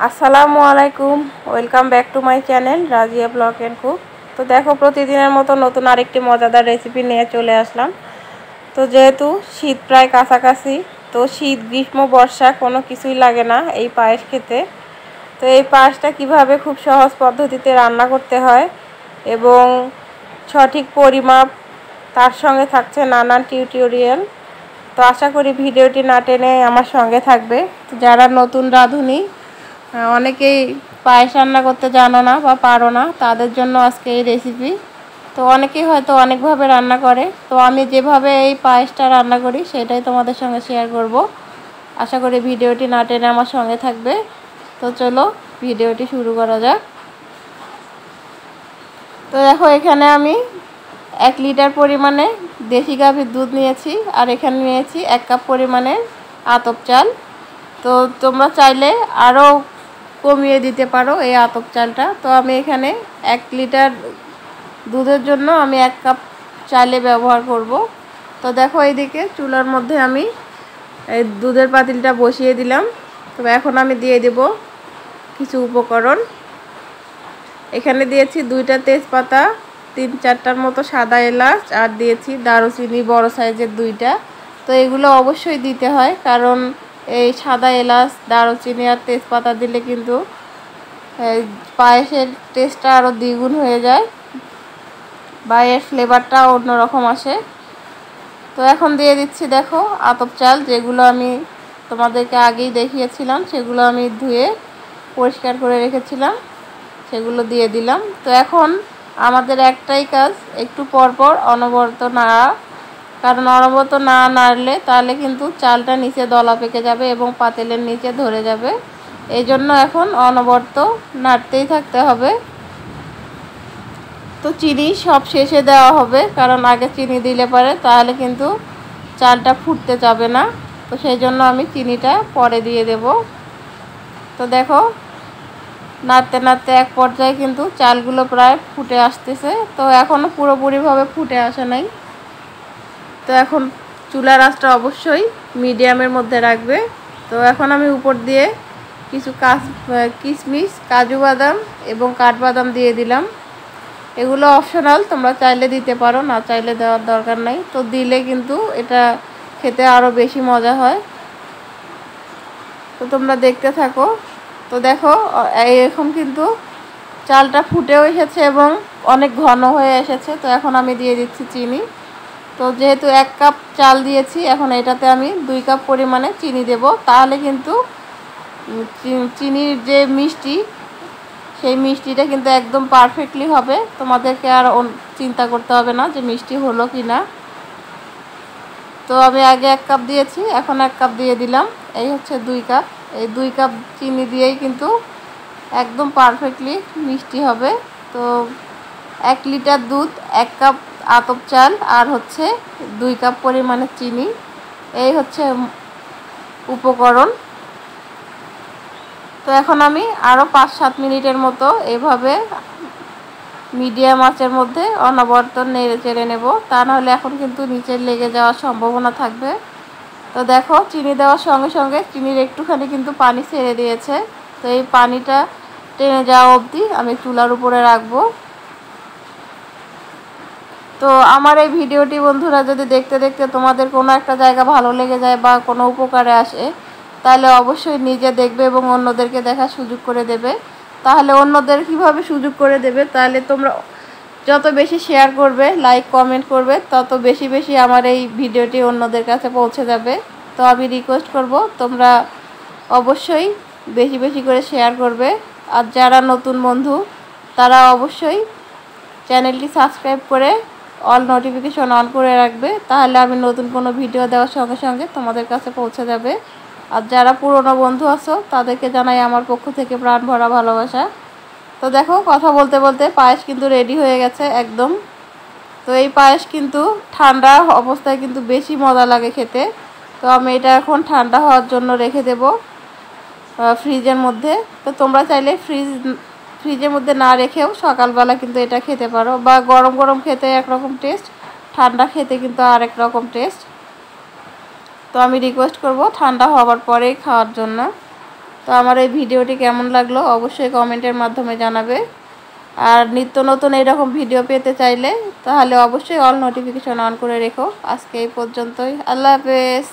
আসসালামু আলাইকুম, welcome back to my channel Razia blog and cook. তো দেখো, প্রতিদিনের মতো নতুন আরেকটি মজাদার রেসিপি নিয়ে চলে আসলাম। তো যেহেতু শীত প্রায় কাছাকাছি, তো শীত গ্রীষ্ম বর্ষা কোনো কিছুই লাগে না এই পায়েস খেতে। তো এই পায়েসটা কিভাবে খুব সহজ পদ্ধতিতে রান্না করতে হয় এবং সঠিক পরিমাপ, তার সঙ্গে থাকছে নানান টিউটোরিয়াল। তো আশা করি ভিডিওটি না টেনে আমার সঙ্গে থাকবে। তো যারা নতুন রাঁধুনি, অনেকেই পায়েস রান্না করতে জানো না বা পারো না, তাদের জন্য আজকে এই রেসিপি। তো অনেকেই হয়তো অনেকভাবে রান্না করে, তো আমি যেভাবে এই পায়েসটা রান্না করি সেটাই তোমাদের সঙ্গে শেয়ার করব। আশা করি ভিডিওটি না টেনে আমার সঙ্গে থাকবে। তো চলো ভিডিওটি শুরু করা যাক। তো দেখো, এখানে আমি 1 লিটার পরিমাণে দেশি গাভীর দুধ নিয়েছি, আর এখানে নিয়েছি 1 কাপ পরিমাণে আতপ চাল। তো তোমরা চাইলে আরও কমিয়ে দিতে পারো এই আতপ চালটা। তো আমি এখানে 1 লিটার দুধের জন্য আমি 1 কাপ চালে ব্যবহার করব। তো দেখো, এইদিকে চুলার মধ্যে আমি এই দুধের পাতিলটা বসিয়ে দিলাম। তো এখন আমি দিয়ে দেব কিছু উপকরণ। এখানে দিয়েছি 2টা তেজপাতা, 3-4টার মতো সাদা এলাচ, আর দিয়েছি দারুচিনি বড় সাইজের 2টা। তো এগুলো অবশ্যই দিতে হয়, কারণ এই সাদা এলাচ, দারুচিনি আর তেজপাতা দিলে কিন্তু পায়েসের টেস্টটা আরও দ্বিগুণ হয়ে যায় বা এর ফ্লেভারটা অন্যরকম আসে। তো এখন দিয়ে দিচ্ছি দেখো আতপ চাল, যেগুলো আমি তোমাদেরকে আগেই দেখিয়েছিলাম, সেগুলো আমি ধুয়ে পরিষ্কার করে রেখেছিলাম, সেগুলো দিয়ে দিলাম। তো এখন আমাদের একটাই কাজ, একটু পরপর অনবরত নাড়া, কারণ অনবরত না নাড়লে তাহলে কিন্তু চালটা নিচে দলা পেকে যাবে এবং পাতিলের নিচে ধরে যাবে। এই জন্য এখন অনবরত নাড়তেই থাকতে হবে। তো চিনি সব শেষে দেওয়া হবে, কারণ আগে চিনি দিলে পরে তাহলে কিন্তু চালটা ফুটতে যাবে না। তো সেই জন্য আমি চিনিটা পরে দিয়ে দেব। তো দেখো, নাড়তে নাড়তে এক পর্যায়ে কিন্তু চালগুলো প্রায় ফুটে আসতেছে। তো এখনও পুরোপুরিভাবে ফুটে আসে নাই। তো এখন চুলার আঁচটা অবশ্যই মিডিয়ামের মধ্যে রাখবে। তো এখন আমি উপর দিয়ে কিছু কিশমিশ, কাজু বাদাম এবং কাঠবাদাম দিয়ে দিলাম। এগুলো অপশনাল, তোমরা চাইলে দিতে পারো, না চাইলে দেওয়ার দরকার নাই। তো দিলে কিন্তু এটা খেতে আরও বেশি মজা হয়। তো তোমরা দেখতে থাকো। তো দেখো, এখন কিন্তু চালটা ফুটেও এসেছে এবং অনেক ঘন হয়ে এসেছে। তো এখন আমি দিয়ে দিচ্ছি চিনি। তো যেহেতু 1 কাপ চাল দিয়েছি, এখন এটাতে আমি 2 কাপ পরিমাণে চিনি দেব। তাহলে কিন্তু চিনির যে মিষ্টি, সেই মিষ্টিটা কিন্তু একদম পারফেক্টলি হবে। তোমাদেরকে আর চিন্তা করতে হবে না যে মিষ্টি হলো কি না। তো আমি আগে 1 কাপ দিয়েছি, এখন 1 কাপ দিয়ে দিলাম। এই হচ্ছে 2 কাপ। এই 2 কাপ চিনি দিয়েই কিন্তু একদম পারফেক্টলি মিষ্টি হবে। তো 1 লিটার দুধ, 1 কাপ আতপ চাল, আর হচ্ছে 2 কাপ পরিমাণে চিনি, এই হচ্ছে উপকরণ। তো এখন আমি আরও 5-7 মিনিটের মতো এভাবে মিডিয়াম আঁচের মধ্যে অনবরত নেড়ে চেড়ে নেব, তা নাহলে এখন কিন্তু নিচে লেগে যাওয়ার সম্ভাবনা থাকবে। তো দেখো, চিনি দেওয়ার সঙ্গে সঙ্গে চিনির একটুখানি কিন্তু পানি ছেড়ে দিয়েছে। তো এই পানিটা টেনে যাওয়া অবধি আমি চুলার উপরে রাখবো। তো আমার এই ভিডিওটি বন্ধুরা, যদি দেখতে দেখতে তোমাদের কোনো একটা জায়গা ভালো লেগে যায় বা কোনো উপকারে আসে, তাহলে অবশ্যই নিজে দেখবে এবং অন্যদেরকে দেখার সুযোগ করে দেবে। তাহলে অন্যদের কিভাবে সুযোগ করে দেবে, তাহলে তোমরা যত বেশি শেয়ার করবে, লাইক কমেন্ট করবে, তত বেশি বেশি আমার এই ভিডিওটি অন্যদের কাছে পৌঁছে যাবে। তো আমি রিকোয়েস্ট করব, তোমরা অবশ্যই বেশি বেশি করে শেয়ার করবে। আর যারা নতুন বন্ধু, তারা অবশ্যই চ্যানেলটি সাবস্ক্রাইব করে অল নোটিফিকেশন অন করে রাখবে, তাহলে আমি নতুন কোনো ভিডিও দেওয়ার সঙ্গে সঙ্গে তোমাদের কাছে পৌঁছে যাবে। আর যারা পুরনো বন্ধু আছো, তাদেরকে জানাই আমার পক্ষ থেকে প্রাণ ভরা ভালোবাসা। তো দেখো, কথা বলতে বলতে পায়েস কিন্তু রেডি হয়ে গেছে একদম। তো এই পায়েস কিন্তু ঠান্ডা অবস্থায় কিন্তু বেশি মজা লাগে খেতে। তো আমি এটা এখন ঠান্ডা হওয়ার জন্য রেখে দেব ফ্রিজের মধ্যে। তো তোমরা চাইলে ফ্রিজের মধ্যে না রেখেও সকালবেলা কিন্তু এটা খেতে পারো, বা গরম গরম খেতে একরকম টেস্ট, ঠান্ডা খেতে কিন্তু আরেক রকম টেস্ট। তো আমি রিকোয়েস্ট করব ঠান্ডা হওয়ার পরেই খাওয়ার জন্য। তো আমার এই ভিডিওটি কেমন লাগলো অবশ্যই কমেন্টের মাধ্যমে জানাবে। আর নিত্য নতুন এরকম ভিডিও পেতে চাইলে তাহলে অবশ্যই অল নোটিফিকেশন অন করে রেখো। আজকে এই পর্যন্তই, আল্লাহ হাফেজ।